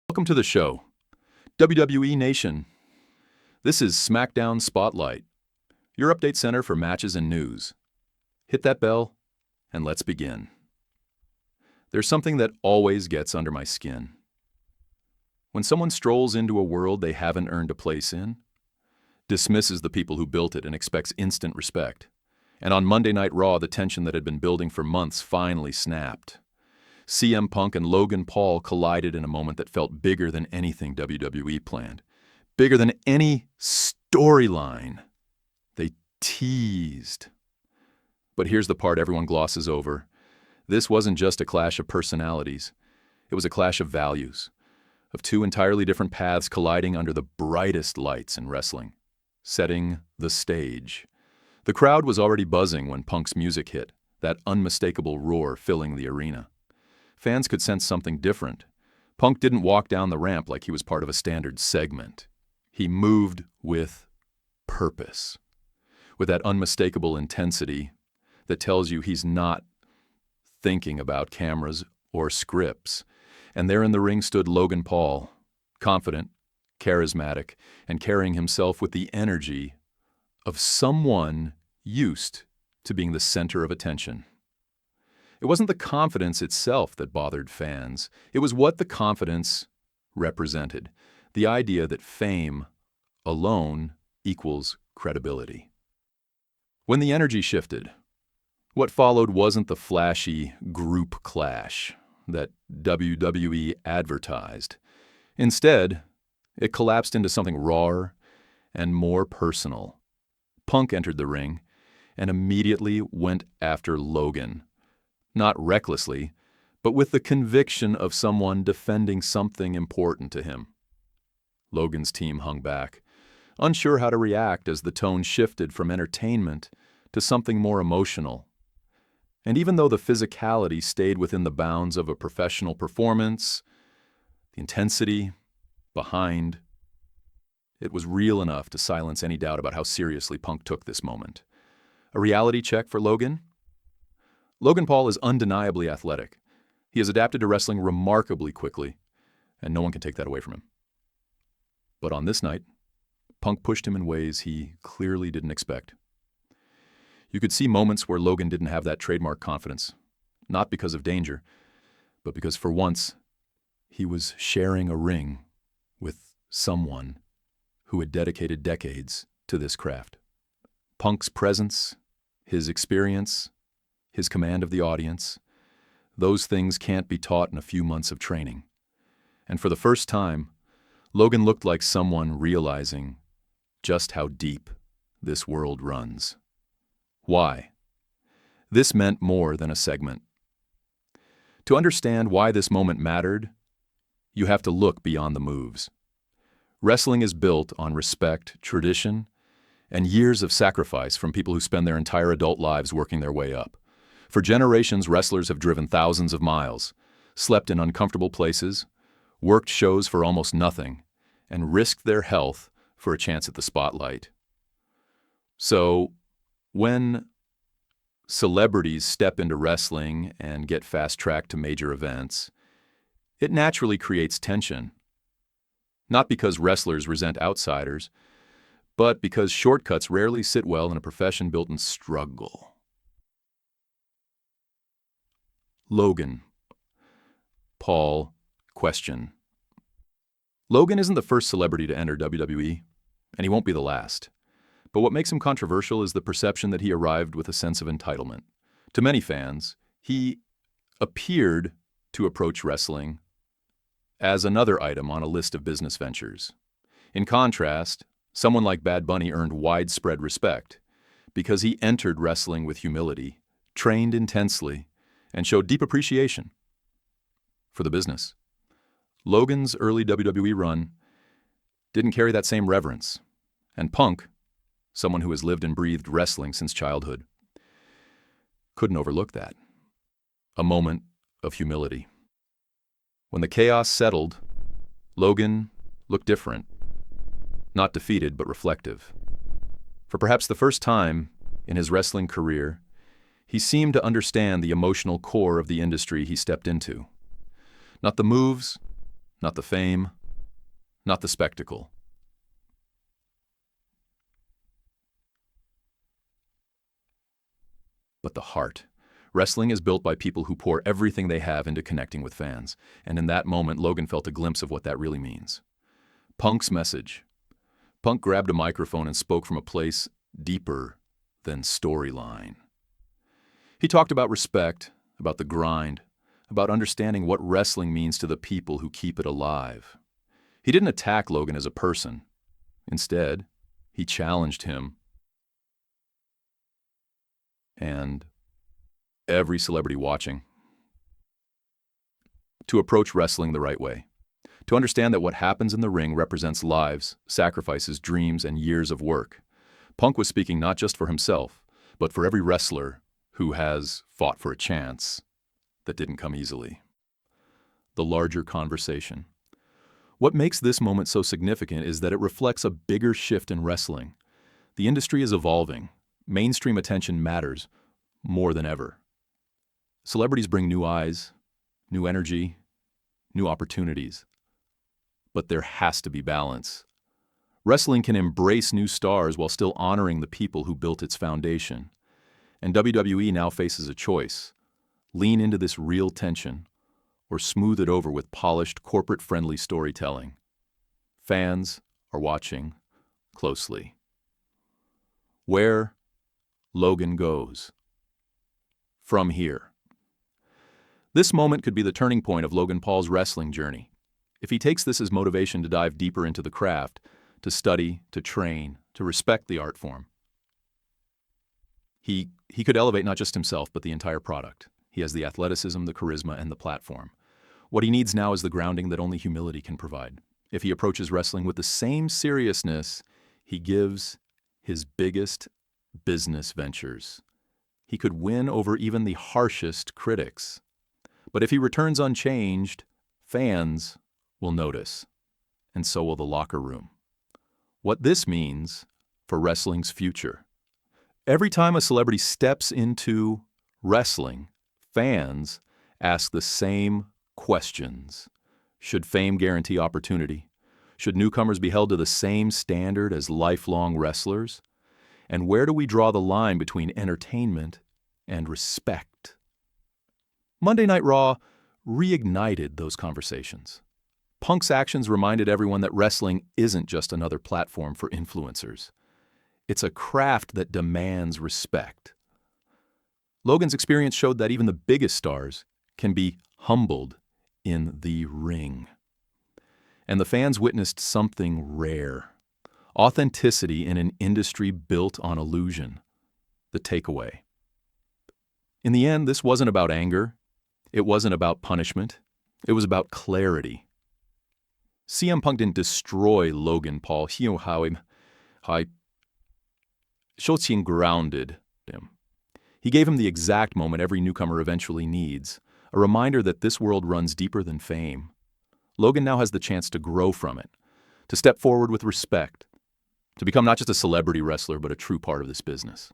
Welcome to the show, WWE Nation. This is SmackDown Spotlight, your update center for matches and news. Hit that bell, and let's begin. There's something that always gets under my skin. When someone strolls into a world they haven't earned a place in, dismisses the people who built it and expects instant respect, and on Monday Night Raw the tension that had been building for months finally snapped. CM Punk and Logan Paul collided in a moment that felt bigger than anything WWE planned, bigger than any storyline. They teased. But here's the part everyone glosses over. This wasn't just a clash of personalities. It was a clash of values, of two entirely different paths colliding under the brightest lights in wrestling, setting the stage. The crowd was already buzzing when Punk's music hit, that unmistakable roar filling the arena. Fans could sense something different. Punk didn't walk down the ramp like he was part of a standard segment. He moved with purpose, with that unmistakable intensity that tells you he's not thinking about cameras or scripts. And there in the ring stood Logan Paul, confident, charismatic, and carrying himself with the energy of someone used to being the center of attention. It wasn't the confidence itself that bothered fans. It was what the confidence represented. The idea that fame alone equals credibility. When the energy shifted, what followed wasn't the flashy group clash that WWE advertised. Instead, it collapsed into something rawer and more personal. Punk entered the ring and immediately went after Logan. Not recklessly, but with the conviction of someone defending something important to him. Logan's team hung back, unsure how to react as the tone shifted from entertainment to something more emotional. And even though the physicality stayed within the bounds of a professional performance, the intensity behind it was real enough to silence any doubt about how seriously Punk took this moment. A reality check for Logan? Logan Paul is undeniably athletic. He has adapted to wrestling remarkably quickly, and no one can take that away from him. But on this night, Punk pushed him in ways he clearly didn't expect. You could see moments where Logan didn't have that trademark confidence, not because of danger, but because for once, he was sharing a ring with someone who had dedicated decades to this craft. Punk's presence, his experience, his command of the audience, those things can't be taught in a few months of training. And for the first time, Logan looked like someone realizing just how deep this world runs. Why? This meant more than a segment. To understand why this moment mattered, you have to look beyond the moves. Wrestling is built on respect, tradition, and years of sacrifice from people who spend their entire adult lives working their way up. For generations, wrestlers have driven thousands of miles, slept in uncomfortable places, worked shows for almost nothing, and risked their health for a chance at the spotlight. So, when celebrities step into wrestling and get fast-tracked to major events, it naturally creates tension. Not because wrestlers resent outsiders, but because shortcuts rarely sit well in a profession built in struggle. Logan. Paul. Question. Logan isn't the first celebrity to enter WWE, and he won't be the last. But what makes him controversial is the perception that he arrived with a sense of entitlement. To many fans, he appeared to approach wrestling as another item on a list of business ventures. In contrast, someone like Bad Bunny earned widespread respect because he entered wrestling with humility, trained intensely, and showed deep appreciation for the business. Logan's early WWE run didn't carry that same reverence, and Punk, someone who has lived and breathed wrestling since childhood, couldn't overlook that. A moment of humility. When the chaos settled, Logan looked different. Not defeated, but reflective. For perhaps the first time in his wrestling career, he seemed to understand the emotional core of the industry he stepped into. Not the moves, not the fame, not the spectacle, but the heart. Wrestling is built by people who pour everything they have into connecting with fans, and in that moment, Logan felt a glimpse of what that really means. Punk's message. Punk grabbed a microphone and spoke from a place deeper than storyline. He talked about respect, about the grind, about understanding what wrestling means to the people who keep it alive. He didn't attack Logan as a person. Instead, he challenged him and every celebrity watching to approach wrestling the right way, to understand that what happens in the ring represents lives, sacrifices, dreams, and years of work. Punk was speaking not just for himself, but for every wrestler who has fought for a chance that didn't come easily. The larger conversation. What makes this moment so significant is that it reflects a bigger shift in wrestling. The industry is evolving. Mainstream attention matters more than ever. Celebrities bring new eyes, new energy, new opportunities. But there has to be balance. Wrestling can embrace new stars while still honoring the people who built its foundation. And WWE now faces a choice: lean into this real tension, or smooth it over with polished, corporate-friendly storytelling. Fans are watching closely. Where Logan goes from here. This moment could be the turning point of Logan Paul's wrestling journey. If he takes this as motivation to dive deeper into the craft, to study, to train, to respect the art form, he could elevate not just himself, but the entire product. He has the athleticism, the charisma, and the platform. What he needs now is the grounding that only humility can provide. If he approaches wrestling with the same seriousness he gives his biggest business ventures, he could win over even the harshest critics. But if he returns unchanged, fans will notice, and so will the locker room. What this means for wrestling's future. Every time a celebrity steps into wrestling, fans ask the same questions. Should fame guarantee opportunity? Should newcomers be held to the same standard as lifelong wrestlers? And where do we draw the line between entertainment and respect? Monday Night Raw reignited those conversations. Punk's actions reminded everyone that wrestling isn't just another platform for influencers. It's a craft that demands respect. Logan's experience showed that even the biggest stars can be humbled in the ring. And the fans witnessed something rare: authenticity in an industry built on illusion. The takeaway. In the end, this wasn't about anger. It wasn't about punishment. It was about clarity. CM Punk didn't destroy Logan Paul. He grounded him. He gave him the exact moment every newcomer eventually needs, a reminder that this world runs deeper than fame. Logan now has the chance to grow from it, to step forward with respect, to become not just a celebrity wrestler, but a true part of this business.